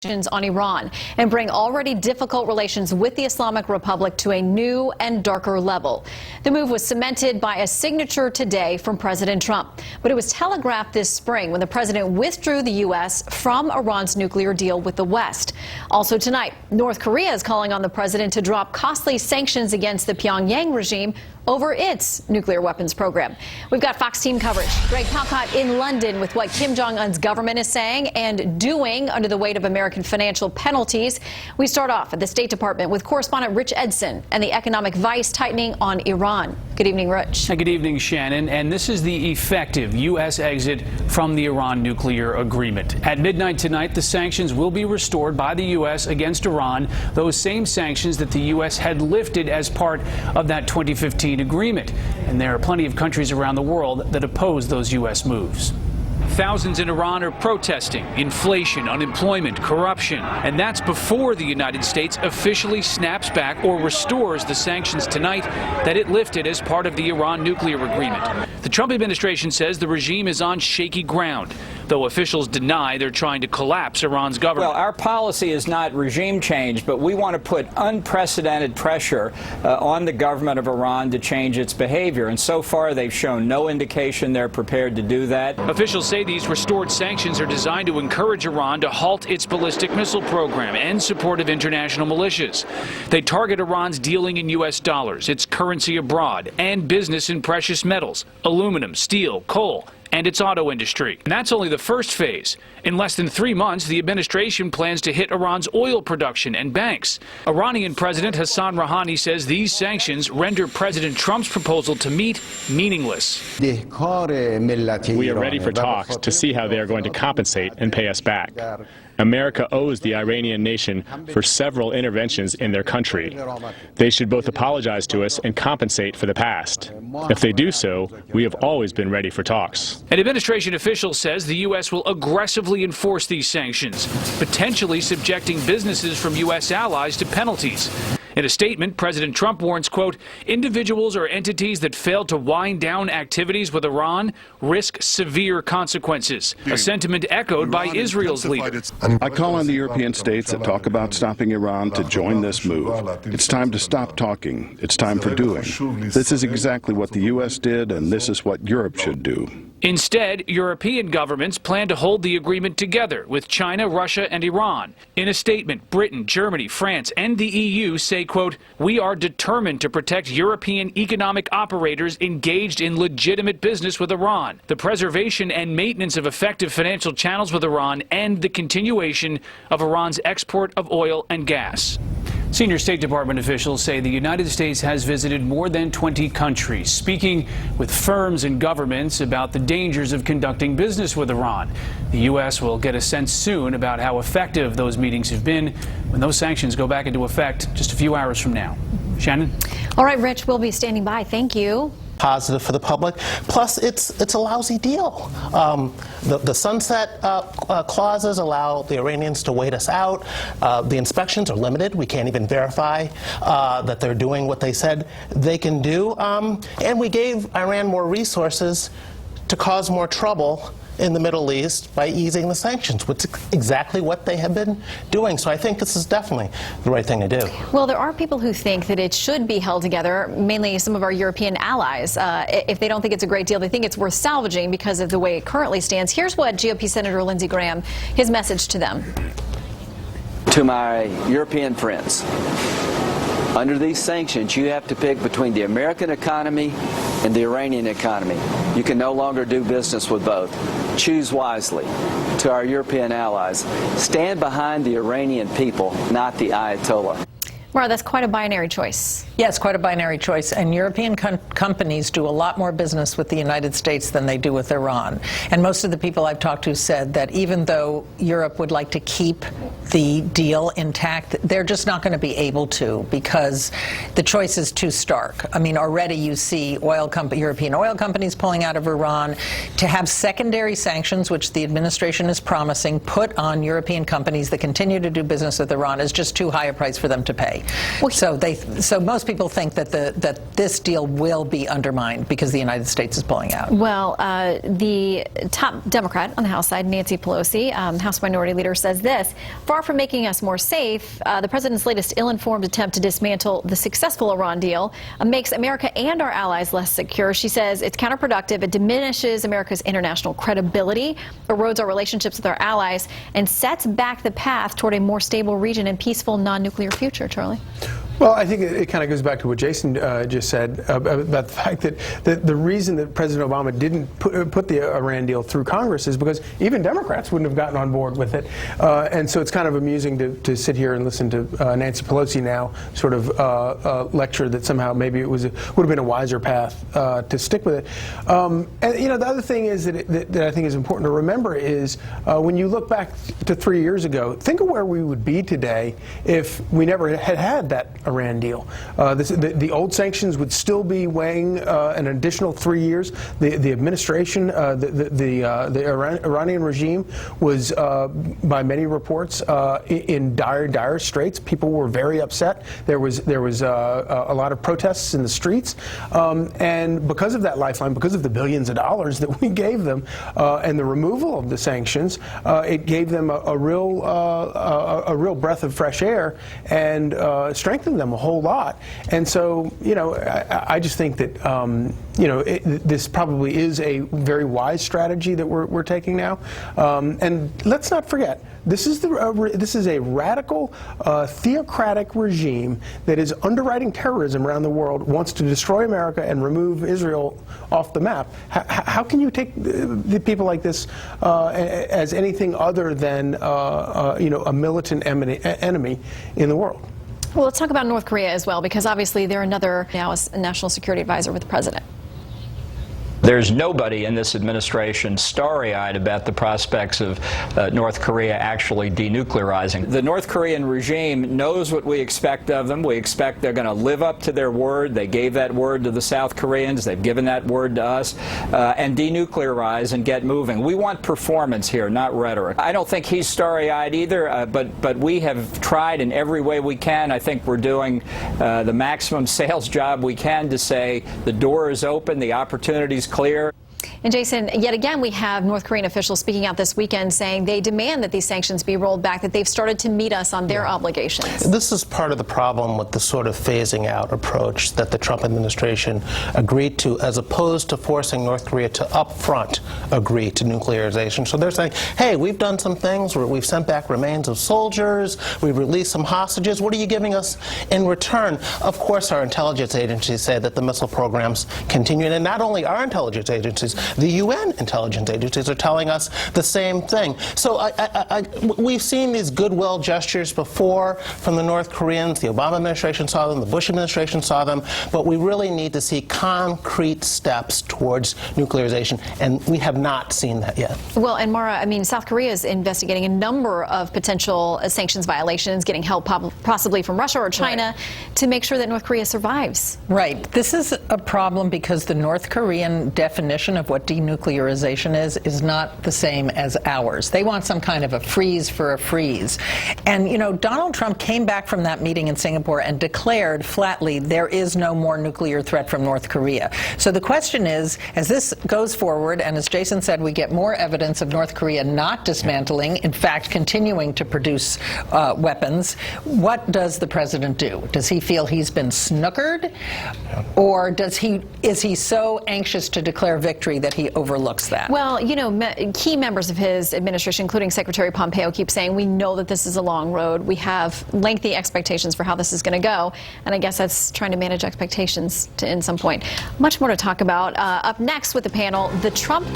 On Iran and bring already difficult relations with the Islamic Republic to a new and darker level. The move was cemented by a signature today from President Trump, but it was telegraphed this spring when the president withdrew the U.S. from Iran's nuclear deal with the West. Also tonight, North Korea is calling on the president to drop costly sanctions against the Pyongyang regime over its nuclear weapons program. We've got Fox team coverage. Greg Palcott in London with what Kim Jong-un's government is saying and doing under the weight of American financial penalties. We start off at the State Department with correspondent Rich Edson and the economic vice tightening on Iran. Good evening, Rich. Good evening, Shannon. And this is the effective U.S. exit from the Iran nuclear agreement. At midnight tonight, the sanctions will be restored by the U.S. against Iran, those same sanctions that the U.S. had lifted as part of that 2015 agreement. And there are plenty of countries around the world that oppose those U.S. moves. Thousands in Iran are protesting inflation, unemployment, corruption. And that's before the United States officially snaps back or restores the sanctions tonight that it lifted as part of the Iran nuclear agreement. The Trump administration says the regime is on shaky ground, though officials deny they're trying to collapse Iran's government. Well, our policy is not regime change, but we want to put unprecedented pressure on the government of Iran to change its behavior. And so far, they've shown no indication they're prepared to do that. Officials say these restored sanctions are designed to encourage Iran to halt its ballistic missile program and support of international militias. They target Iran's dealing in U.S. dollars, its currency abroad, and business in precious metals, aluminum, steel, coal, and its auto industry. And that's only the first phase. In less than 3 months, the administration plans to hit Iran's oil production and banks. Iranian President Hassan Rouhani says these sanctions render President Trump's proposal to meet meaningless. We are ready for talks to see how they are going to compensate and pay us back. America owes the Iranian nation for several interventions in their country. They should both apologize to us and compensate for the past. If they do so, we have always been ready for talks. An administration official says the U.S. will aggressively enforce these sanctions, potentially subjecting businesses from U.S. allies to penalties. In a statement, President Trump warns, quote, individuals or entities that fail to wind down activities with Iran risk severe consequences, a sentiment echoed by Israel's leader. I call on the European states that talk about stopping Iran to join this move. It's time to stop talking. It's time for doing. This is exactly what the U.S. did, and this is what Europe should do. Instead, European governments plan to hold the agreement together with China, Russia, and Iran. In a statement, Britain, Germany, France, and the EU say, quote, we are determined to protect European economic operators engaged in legitimate business with Iran, the preservation and maintenance of effective financial channels with Iran, and the continuation of Iran's export of oil and gas. Senior State Department officials say the United States has visited more than 20 countries, speaking with firms and governments about the dangers of conducting business with Iran. The U.S. will get a sense soon about how effective those meetings have been when those sanctions go back into effect just a few hours from now. Shannon? All right, Rich, we'll be standing by. Thank you. Positive for the public. Plus, it's a lousy deal. The sunset clauses allow the Iranians to wait us out. The inspections are limited. We can't even verify that they're doing what they said they can do. And we gave Iran more resources to cause more trouble in the Middle East by easing the sanctions, which is exactly what they have been doing. So I think this is definitely the right thing to do. Well, there are people who think that it should be held together, mainly some of our European allies. If they don't think it's a great deal, they think it's worth salvaging because of the way it currently stands. Here's what GOP Senator Lindsey Graham, his message to them. To my European friends, under these sanctions, you have to pick between the American economy and the Iranian economy. You can no longer do business with both. Choose wisely. To our European allies, stand behind the Iranian people, not the Ayatollah. Mara, that's quite a binary choice. Yes, quite a binary choice. And European companies do a lot more business with the United States than they do with Iran. And most of the people I've talked to said that even though Europe would like to keep the deal intact, they're just not going to be able to because the choice is too stark. I mean, already you see European oil companies pulling out of Iran. To have secondary sanctions, which the administration is promising, put on European companies that continue to do business with Iran is just too high a price for them to pay. So most people think that that this deal will be undermined because the United States is pulling out. Well, the top Democrat on the House side, Nancy Pelosi, House Minority Leader, says this: far from making us more safe, the president's latest ill-informed attempt to dismantle the successful Iran deal makes America and our allies less secure. She says it's counterproductive. It diminishes America's international credibility, erodes our relationships with our allies, and sets back the path toward a more stable region and peaceful non-nuclear future. Charlie? Well, I think it kind of goes back to what Jason just said about the fact that the reason that President Obama didn't put the Iran deal through Congress is because even Democrats wouldn't have gotten on board with it. And so it's kind of amusing to sit here and listen to Nancy Pelosi now sort of lecture that somehow maybe it would have been a wiser path to stick with it. And, you know, the other thing is that I think is important to remember is when you look back to 3 years ago, think of where we would be today if we never had that Iran deal. The old sanctions would still be weighing an additional 3 years. The administration, the Iranian regime was, by many reports, in dire straits. People were very upset. There was a lot of protests in the streets, and because of that lifeline, because of the billions of dollars that we gave them, and the removal of the sanctions, it gave them a real breath of fresh air and strengthened them a whole lot. And so, you know, I just think that you know, this probably is a very wise strategy that we're taking now. And let's not forget, this is a radical theocratic regime that is underwriting terrorism around the world, wants to destroy America and remove Israel off the map. How can you take the people like this as anything other than you know, a militant enemy in the world? Well, let's talk about North Korea as well, because obviously they're another now as a national security advisor with the president. There's nobody in this administration starry-eyed about the prospects of North Korea actually denuclearizing. The North Korean regime knows what we expect of them. We expect they're going to live up to their word. They gave that word to the South Koreans. They've given that word to us, and denuclearize and get moving. We want performance here, not rhetoric. I don't think he's starry-eyed either, but we have tried in every way we can. I think we're doing the maximum sales job we can to say the door is open, the opportunity's clear. And Jason, yet again, we have North Korean officials speaking out this weekend saying they demand that these sanctions be rolled back, that they've started to meet us on their obligations. This is part of the problem with the sort of phasing out approach that the Trump administration agreed to, as opposed to forcing North Korea to upfront agree to nuclearization. So they're saying, hey, we've done some things, we've sent back remains of soldiers, we've released some hostages, what are you giving us in return? Of course, our intelligence agencies say that the missile programs continue, and not only our intelligence agencies, the UN intelligence agencies are telling us the same thing. So we've seen these goodwill gestures before from the North Koreans. The Obama administration saw them, the Bush administration saw them, but we really need to see concrete steps towards nuclearization, and we have not seen that yet. Well, and Mara, I mean, South Korea is investigating a number of potential sanctions violations, getting help possibly from Russia or China to make sure that North Korea survives. Right. This is a problem because the North Korean definition of what denuclearization is not the same as ours. They want some kind of a freeze for a freeze. And, you know, Donald Trump came back from that meeting in Singapore and declared flatly there is no more nuclear threat from North Korea. So the question is, as this goes forward, and as Jason said, we get more evidence of North Korea not dismantling, in fact, continuing to produce weapons, what does the president do? Does he feel he's been snookered? Or is he so anxious to declare victory that he overlooks that? Well, you know, key members of his administration, including Secretary Pompeo, keep saying we know that this is a long road. We have lengthy expectations for how this is going to go. And I guess that's trying to manage expectations in some point. Much more to talk about. Up next with the panel, the Trump